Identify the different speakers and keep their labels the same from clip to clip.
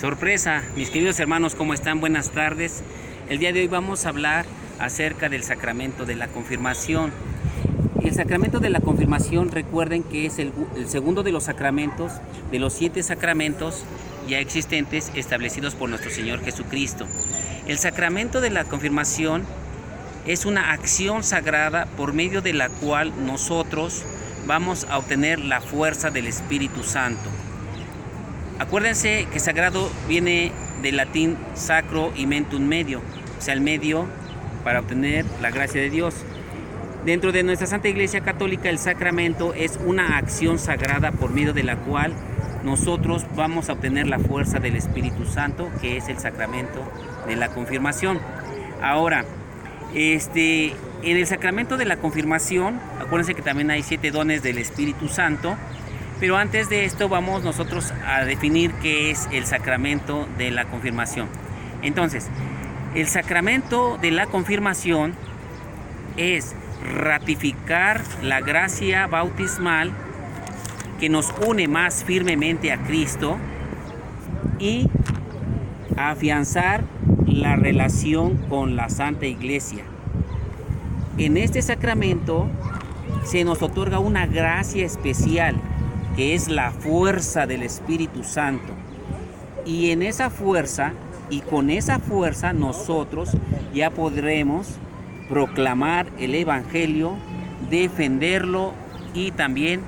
Speaker 1: Sorpresa, mis queridos hermanos, ¿cómo están? Buenas tardes. El día de hoy vamos a hablar acerca del sacramento de la confirmación. El sacramento de la confirmación, recuerden que es el segundo de los sacramentos, de los 7 sacramentos ya existentes establecidos por nuestro Señor Jesucristo. El sacramento de la confirmación es una acción sagrada por medio de la cual nosotros vamos a obtener la fuerza del Espíritu Santo. Acuérdense que sagrado viene del latín sacro y mentum medio, o sea, el medio para obtener la gracia de Dios. Dentro de nuestra Santa Iglesia Católica, el sacramento es una acción sagrada por medio de la cual nosotros vamos a obtener la fuerza del Espíritu Santo, que es el sacramento de la confirmación. Ahora, en el sacramento de la confirmación, acuérdense que también hay 7 dones del Espíritu Santo, pero antes de esto vamos nosotros a definir qué es el sacramento de la confirmación. Entonces, el sacramento de la confirmación es ratificar la gracia bautismal que nos une más firmemente a Cristo y afianzar la relación con la Santa Iglesia. En este sacramento se nos otorga una gracia especial que es la fuerza del Espíritu Santo, y en esa fuerza y con esa fuerza nosotros ya podremos proclamar el Evangelio, defenderlo y también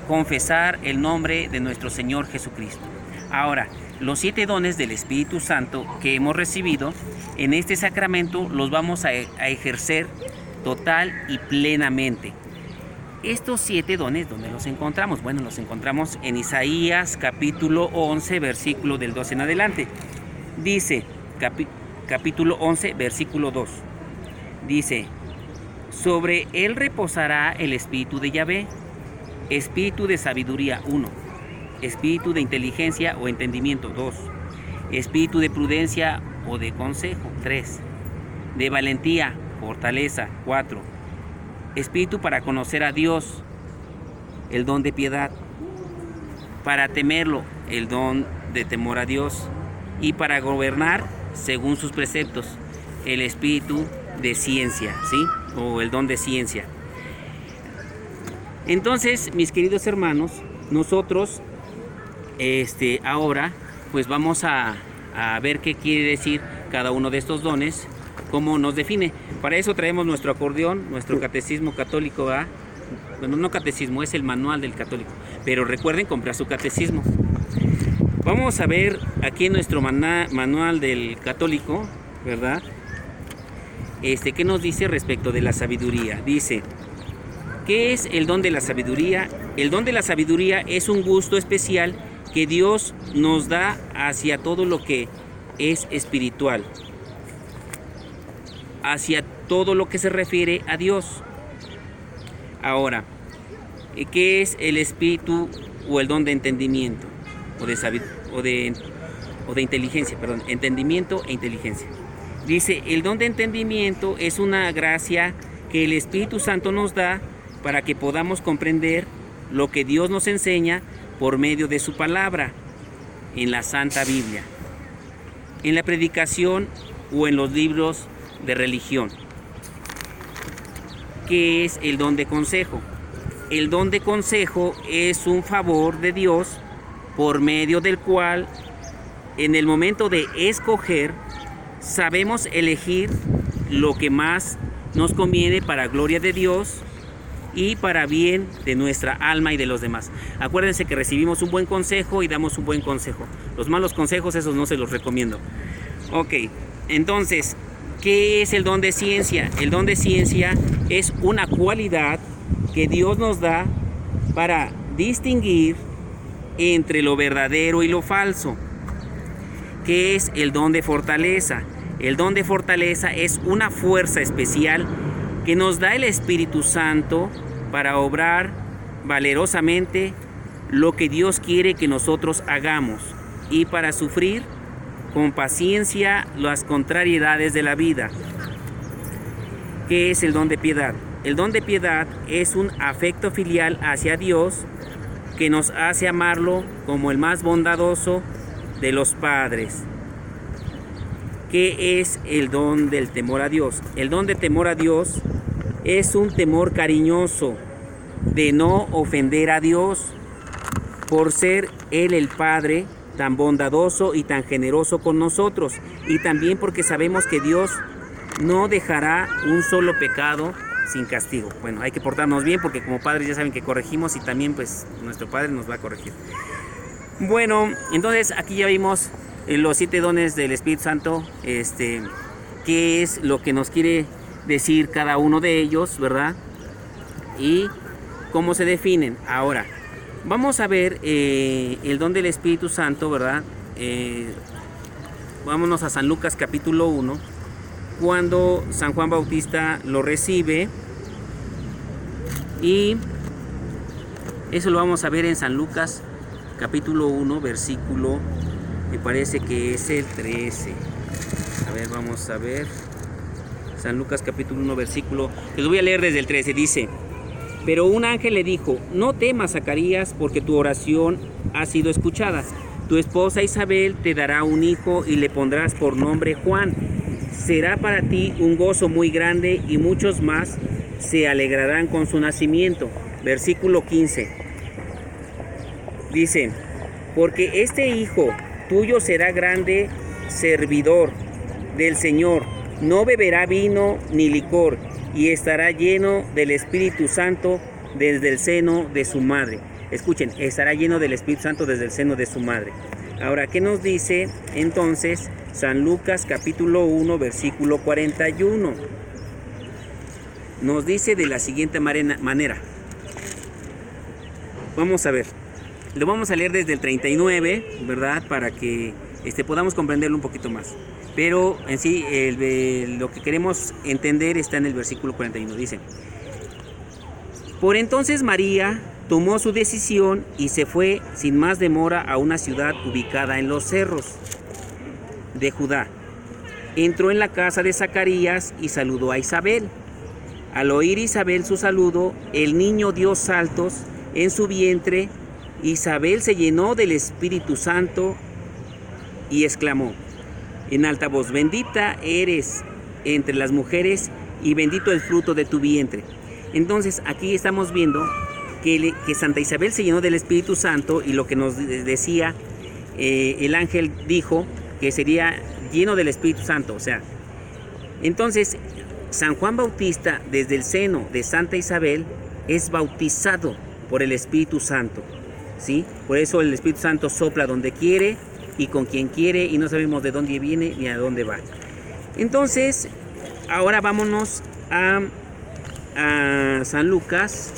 Speaker 1: confesar el nombre de nuestro Señor Jesucristo. Ahora, los 7 dones del Espíritu Santo que hemos recibido en este sacramento los vamos a ejercer total y plenamente. Estos 7 dones, ¿dónde los encontramos? Bueno, los encontramos en Isaías capítulo 11, versículo del 12 en adelante. Dice, capítulo 11, versículo 2. Dice, sobre él reposará el espíritu de Yahvé, espíritu de sabiduría 1, espíritu de inteligencia o entendimiento 2, espíritu de prudencia o de consejo 3, de valentía, fortaleza 4, espíritu para conocer a Dios, el don de piedad, para temerlo, el don de temor a Dios, y para gobernar según sus preceptos, el espíritu de ciencia, ¿sí? O el don de ciencia. Entonces, mis queridos hermanos, nosotros ahora pues vamos a ver qué quiere decir cada uno de estos dones, cómo nos define. Para eso traemos nuestro acordeón, nuestro catecismo católico, ¿verdad? Bueno, no catecismo, es el manual del católico, pero recuerden comprar su catecismo. Vamos a ver aquí en nuestro manual del católico, ¿verdad? ¿Qué nos dice respecto de la sabiduría? Dice, ¿qué es el don de la sabiduría? El don de la sabiduría es un gusto especial que Dios nos da hacia todo lo que es espiritual, hacia todo lo que se refiere a Dios. Ahora, ¿qué es el espíritu o el don de entendimiento o de inteligencia? Perdón, entendimiento e inteligencia. Dice, el don de entendimiento es una gracia que el Espíritu Santo nos da para que podamos comprender lo que Dios nos enseña por medio de su palabra en la Santa Biblia, en la predicación o en los libros de religión. ¿Qué es el don de consejo? El don de consejo es un favor de Dios por medio del cual en el momento de escoger sabemos elegir lo que más nos conviene para gloria de Dios y para bien de nuestra alma y de los demás. Acuérdense que recibimos un buen consejo y damos un buen consejo. Los malos consejos, esos no se los recomiendo. Ok, entonces, ¿qué es el don de ciencia? El don de ciencia es una cualidad que Dios nos da para distinguir entre lo verdadero y lo falso. ¿Qué es el don de fortaleza? El don de fortaleza es una fuerza especial que nos da el Espíritu Santo para obrar valerosamente lo que Dios quiere que nosotros hagamos y para sufrir con paciencia las contrariedades de la vida. ¿Qué es el don de piedad? El don de piedad es un afecto filial hacia Dios que nos hace amarlo como el más bondadoso de los padres. ¿Qué es el don del temor a Dios? El don de temor a Dios es un temor cariñoso de no ofender a Dios por ser Él el Padre tan bondadoso y tan generoso con nosotros, y también porque sabemos que Dios no dejará un solo pecado sin castigo. Bueno, hay que portarnos bien porque como padres ya saben que corregimos y también pues nuestro Padre nos va a corregir. Bueno, entonces aquí ya vimos los 7 dones del Espíritu Santo, qué es lo que nos quiere decir cada uno de ellos, ¿verdad? Y cómo se definen. Ahora, vamos a ver el don del Espíritu Santo, ¿verdad? Vámonos a San Lucas capítulo 1, cuando San Juan Bautista lo recibe, y eso lo vamos a ver en San Lucas capítulo 1, versículo, me parece que es el 13. A ver, vamos a ver. San Lucas capítulo 1, versículo, les voy a leer desde el 13, dice: pero un ángel le dijo: no temas, Zacarías, porque tu oración ha sido escuchada. Tu esposa Isabel te dará un hijo y le pondrás por nombre Juan. Será para ti un gozo muy grande y muchos más se alegrarán con su nacimiento. Versículo 15. Dice: porque este hijo tuyo será grande servidor del Señor. No beberá vino ni licor, y estará lleno del Espíritu Santo desde el seno de su madre. Escuchen, estará lleno del Espíritu Santo desde el seno de su madre. Ahora, ¿qué nos dice entonces San Lucas capítulo 1, versículo 41? Nos dice de la siguiente manera. Vamos a ver. Lo vamos a leer desde el 39, ¿verdad? Para que podamos comprenderlo un poquito más. Pero en sí, lo que queremos entender está en el versículo 41. Dice: por entonces María tomó su decisión y se fue sin más demora a una ciudad ubicada en los cerros de Judá. Entró en la casa de Zacarías y saludó a Isabel. Al oír Isabel su saludo, el niño dio saltos en su vientre. Isabel se llenó del Espíritu Santo y exclamó en alta voz: bendita eres entre las mujeres y bendito el fruto de tu vientre. Entonces aquí estamos viendo que Santa Isabel se llenó del Espíritu Santo, y lo que nos decía el ángel dijo que sería lleno del Espíritu Santo. O sea, entonces San Juan Bautista, desde el seno de Santa Isabel, es bautizado por el Espíritu Santo, ¿sí? Por eso el Espíritu Santo sopla donde quiere y con quien quiere, y no sabemos de dónde viene ni a dónde va. Entonces, ahora vámonos a San Lucas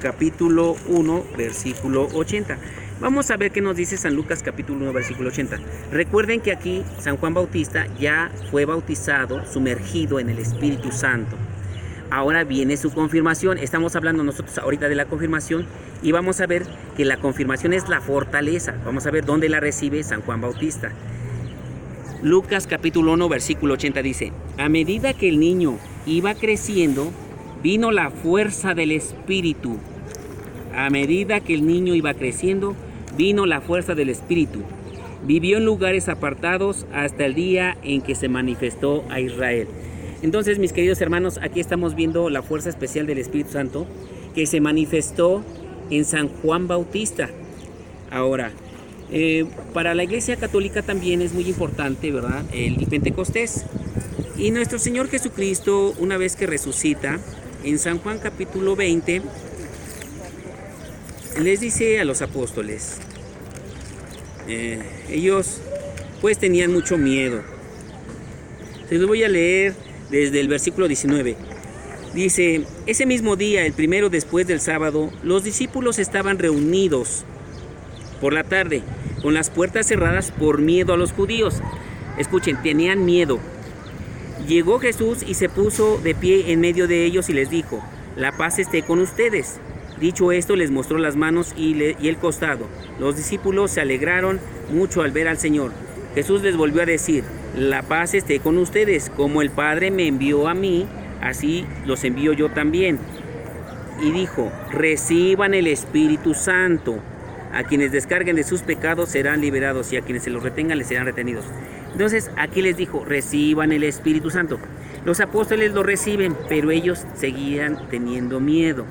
Speaker 1: capítulo 1, versículo 80. Vamos a ver qué nos dice San Lucas capítulo 1, versículo 80. Recuerden que aquí San Juan Bautista ya fue bautizado, sumergido en el Espíritu Santo. Ahora viene su confirmación. Estamos hablando nosotros ahorita de la confirmación, y vamos a ver que la confirmación es la fortaleza. Vamos a ver dónde la recibe San Juan Bautista. Lucas capítulo 1, versículo 80 dice: a medida que el niño iba creciendo, vino la fuerza del Espíritu. A medida que el niño iba creciendo, vino la fuerza del Espíritu. Vivió en lugares apartados hasta el día en que se manifestó a Israel. Entonces, mis queridos hermanos, aquí estamos viendo la fuerza especial del Espíritu Santo que se manifestó en San Juan Bautista. Ahora, para la Iglesia Católica también es muy importante, ¿verdad?, el Pentecostés. Y nuestro Señor Jesucristo, una vez que resucita, en San Juan capítulo 20, les dice a los apóstoles, ellos pues tenían mucho miedo. Se los voy a leer desde el versículo 19. Dice: ese mismo día, el primero después del sábado, los discípulos estaban reunidos por la tarde, con las puertas cerradas por miedo a los judíos. Escuchen, tenían miedo. Llegó Jesús y se puso de pie en medio de ellos y les dijo: la paz esté con ustedes. Dicho esto, les mostró las manos y el costado. Los discípulos se alegraron mucho al ver al Señor. Jesús les volvió a decir: la paz esté con ustedes. Como el Padre me envió a mí, así los envío yo también. Y dijo: reciban el Espíritu Santo. A quienes descarguen de sus pecados serán liberados, y a quienes se los retengan les serán retenidos. Entonces aquí les dijo, reciban el Espíritu Santo. Los apóstoles lo reciben, pero ellos seguían teniendo miedo.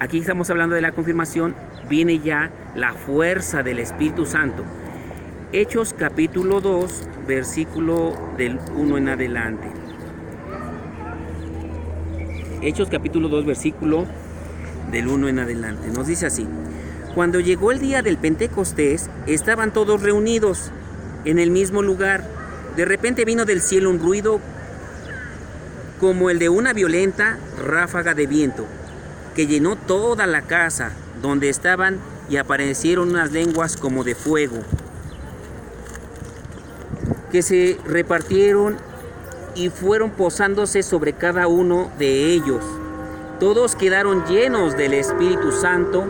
Speaker 1: Aquí estamos hablando de la confirmación, viene ya la fuerza del Espíritu Santo. Hechos capítulo 2, versículo del 1 en adelante. Hechos capítulo 2, versículo del 1 en adelante. Nos dice así: cuando llegó el día del Pentecostés, estaban todos reunidos en el mismo lugar. De repente vino del cielo un ruido como el de una violenta ráfaga de viento, que llenó toda la casa donde estaban, y aparecieron unas lenguas como de fuego, que se repartieron y fueron posándose sobre cada uno de ellos. Todos quedaron llenos del Espíritu Santo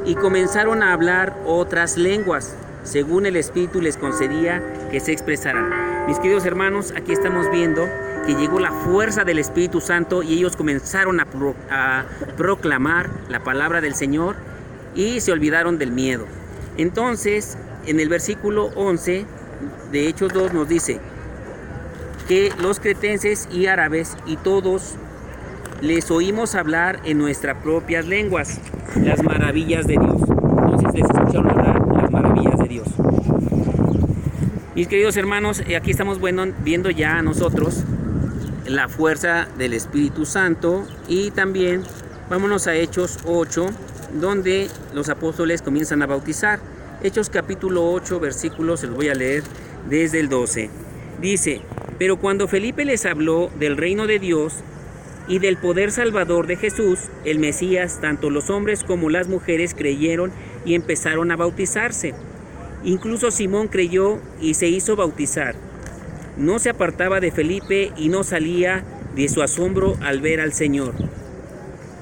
Speaker 1: y comenzaron a hablar otras lenguas, según el Espíritu les concedía que se expresaran. Mis queridos hermanos, aquí estamos viendo que llegó la fuerza del Espíritu Santo y ellos comenzaron a proclamar la palabra del Señor y se olvidaron del miedo. Entonces, en el versículo 11 de Hechos 2 nos dice que los cretenses y árabes y todos les oímos hablar en nuestras propias lenguas las maravillas de Dios. Entonces les escucharon hablar las maravillas de Dios. Mis queridos hermanos, aquí estamos viendo ya nosotros la fuerza del Espíritu Santo, y también vámonos a Hechos 8, donde los apóstoles comienzan a bautizar. Hechos capítulo 8, versículos, se los voy a leer desde el 12. Dice: pero cuando Felipe les habló del reino de Dios y del poder salvador de Jesús, el Mesías, tanto los hombres como las mujeres creyeron y empezaron a bautizarse. Incluso Simón creyó y se hizo bautizar. No se apartaba de Felipe y no salía de su asombro al ver al Señor.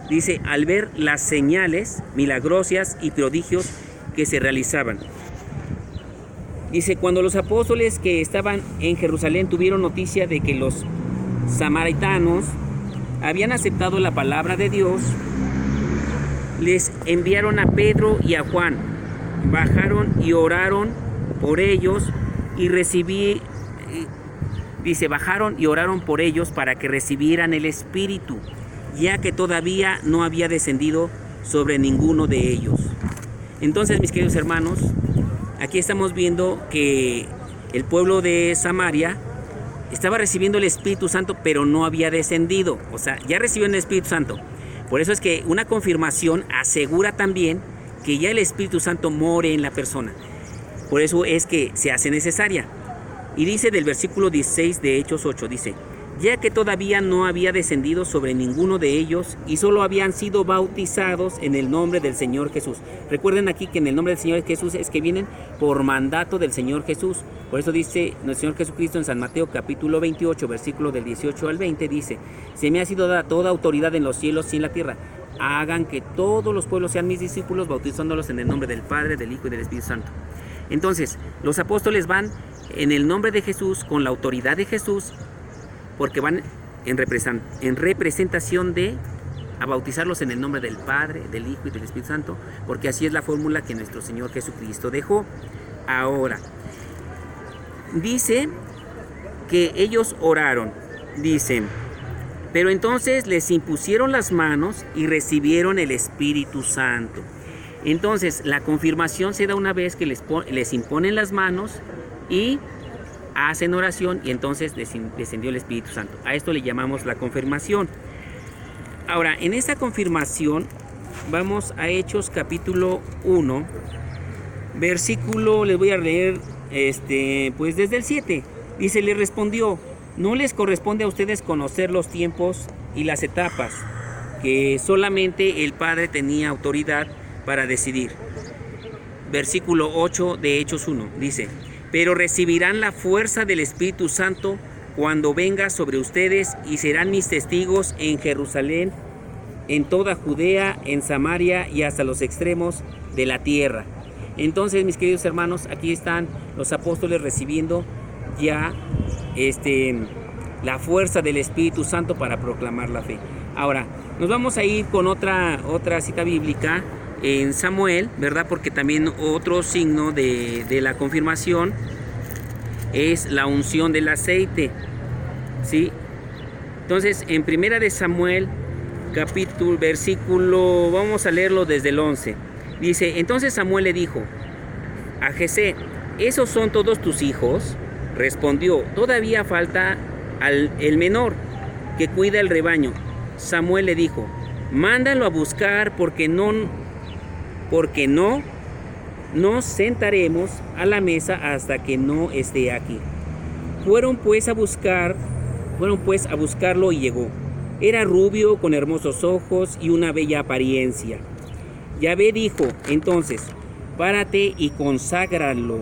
Speaker 1: Dice, al ver las señales milagrosas y prodigios que se realizaban. Dice, cuando los apóstoles que estaban en Jerusalén tuvieron noticia de que los samaritanos habían aceptado la palabra de Dios, les enviaron a Pedro y a Juan. Bajaron y oraron por ellos y bajaron y oraron por ellos para que recibieran el Espíritu, ya que todavía no había descendido sobre ninguno de ellos. Entonces, mis queridos hermanos, aquí estamos viendo que el pueblo de Samaria estaba recibiendo el Espíritu Santo, pero no había descendido. O sea, ya recibieron el Espíritu Santo. Por eso es que una confirmación asegura también que ya el Espíritu Santo more en la persona. Por eso es que se hace necesaria. Y dice del versículo 16 de Hechos 8, dice, ya que todavía no había descendido sobre ninguno de ellos y solo habían sido bautizados en el nombre del Señor Jesús. Recuerden aquí que en el nombre del Señor Jesús es que vienen por mandato del Señor Jesús. Por eso dice nuestro Señor Jesucristo en San Mateo capítulo 28, versículo del 18 al 20, dice, se me ha sido dada toda autoridad en los cielos y en la tierra. Hagan que todos los pueblos sean mis discípulos, bautizándolos en el nombre del Padre, del Hijo y del Espíritu Santo. Entonces, los apóstoles van en el nombre de Jesús, con la autoridad de Jesús, porque van en representación de a bautizarlos en el nombre del Padre, del Hijo y del Espíritu Santo, porque así es la fórmula que nuestro Señor Jesucristo dejó. Ahora, dice que ellos oraron, dicen, pero entonces les impusieron las manos y recibieron el Espíritu Santo. Entonces, la confirmación se da una vez que les imponen las manos y hacen oración, y entonces descendió el Espíritu Santo. A esto le llamamos la confirmación. Ahora, en esta confirmación vamos a Hechos capítulo 1, versículo, les voy a leer pues desde el 7. Dice, le respondió, no les corresponde a ustedes conocer los tiempos y las etapas, que solamente el Padre tenía autoridad para decidir. Versículo 8 de Hechos 1 dice, pero recibirán la fuerza del Espíritu Santo cuando venga sobre ustedes y serán mis testigos en Jerusalén, en toda Judea, en Samaria y hasta los extremos de la tierra. Entonces, mis queridos hermanos, aquí están los apóstoles recibiendo ya la fuerza del Espíritu Santo para proclamar la fe. Ahora, nos vamos a ir con otra cita bíblica en Samuel, ¿verdad? Porque también otro signo de la confirmación es la unción del aceite, ¿sí? Entonces, en primera de Samuel, capítulo, versículo, vamos a leerlo desde el 11. Dice, entonces Samuel le dijo a Jesé, ¿esos son todos tus hijos? Respondió, todavía falta el menor, que cuida el rebaño. Samuel le dijo, mándalo a buscar, porque no nos sentaremos a la mesa hasta que no esté aquí. Fueron pues a buscarlo y llegó. Era rubio, con hermosos ojos y una bella apariencia. Yahvé dijo entonces, párate y conságralo.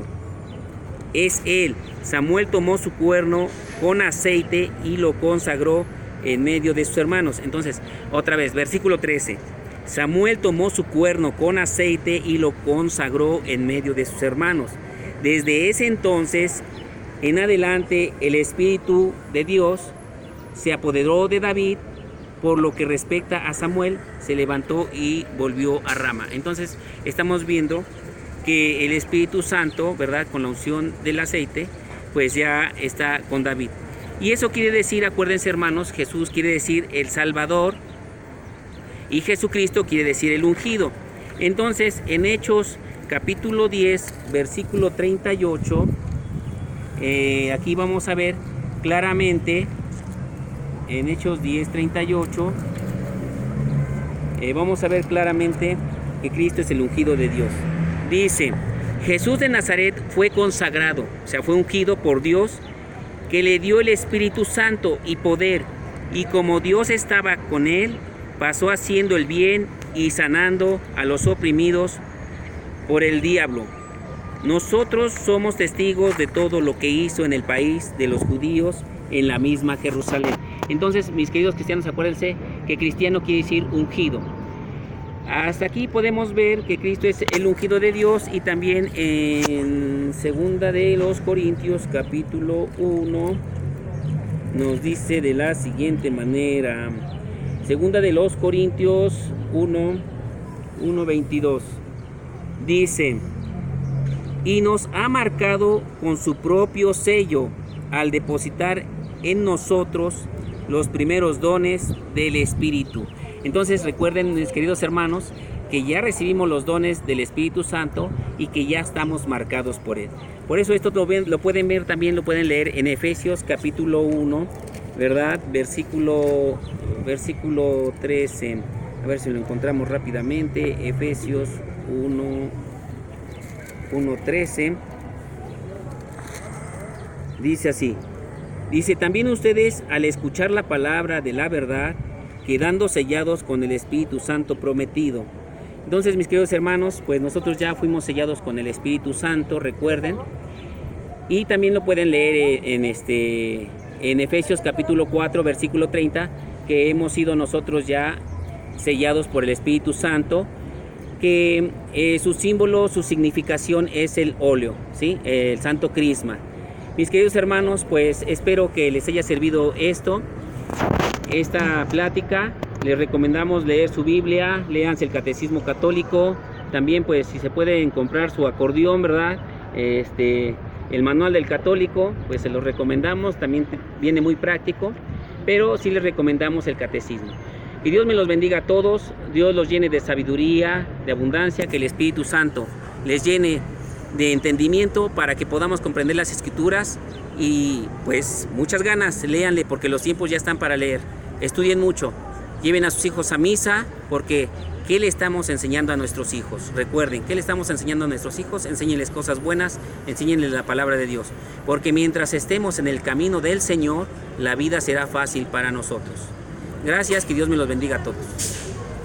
Speaker 1: Es él. Samuel tomó su cuerno con aceite y lo consagró en medio de sus hermanos. Entonces, otra vez, versículo 13. Samuel tomó su cuerno con aceite y lo consagró en medio de sus hermanos. Desde ese entonces en adelante, el Espíritu de Dios se apoderó de David. Por lo que respecta a Samuel, se levantó y volvió a Rama. Entonces, estamos viendo que el Espíritu Santo, ¿verdad?, con la unción del aceite, pues ya está con David. Y eso quiere decir, acuérdense hermanos, Jesús quiere decir el Salvador y Jesucristo quiere decir el ungido. Entonces, en Hechos capítulo 10, versículo 38, aquí vamos a ver claramente, en Hechos 10:38, vamos a ver claramente que Cristo es el ungido de Dios. Dice, Jesús de Nazaret fue consagrado, o sea, fue ungido por Dios, que le dio el Espíritu Santo y poder, y como Dios estaba con él, pasó haciendo el bien y sanando a los oprimidos por el diablo. Nosotros somos testigos de todo lo que hizo en el país de los judíos, en la misma Jerusalén. Entonces, mis queridos cristianos, acuérdense que cristiano quiere decir ungido. Hasta aquí podemos ver que Cristo es el ungido de Dios, y también en segunda de los Corintios capítulo 1 nos dice de la siguiente manera. Segunda de los Corintios 1:22 dice, y nos ha marcado con su propio sello al depositar en nosotros los primeros dones del Espíritu. Entonces recuerden, mis queridos hermanos, que ya recibimos los dones del Espíritu Santo y que ya estamos marcados por él. Por eso esto lo pueden ver, también lo pueden leer en Efesios capítulo 1, ¿verdad? Versículo 13. A ver si lo encontramos rápidamente. Efesios 1:13. Dice así. Dice, también ustedes, al escuchar la palabra de la verdad, quedando sellados con el Espíritu Santo prometido. Entonces, mis queridos hermanos, pues nosotros ya fuimos sellados con el Espíritu Santo, recuerden. Y también lo pueden leer en Efesios capítulo 4, versículo 30, que hemos sido nosotros ya sellados por el Espíritu Santo, que su símbolo, su significación es el óleo, ¿sí? El santo crisma. Mis queridos hermanos, pues espero que les haya servido esta plática. Les recomendamos leer su Biblia, léanse el Catecismo Católico. También, pues, si se pueden comprar su acordeón, ¿verdad? El manual del católico, pues se los recomendamos. También viene muy práctico, pero sí les recomendamos el Catecismo. Que Dios me los bendiga a todos. Dios los llene de sabiduría, de abundancia. Que el Espíritu Santo les llene de entendimiento para que podamos comprender las Escrituras, y pues muchas ganas, léanle, porque los tiempos ya están para leer. Estudien mucho, lleven a sus hijos a misa, porque ¿qué le estamos enseñando a nuestros hijos? Recuerden, ¿qué le estamos enseñando a nuestros hijos? Enséñenles cosas buenas, enséñenles la palabra de Dios, porque mientras estemos en el camino del Señor, la vida será fácil para nosotros. Gracias, que Dios me los bendiga a todos.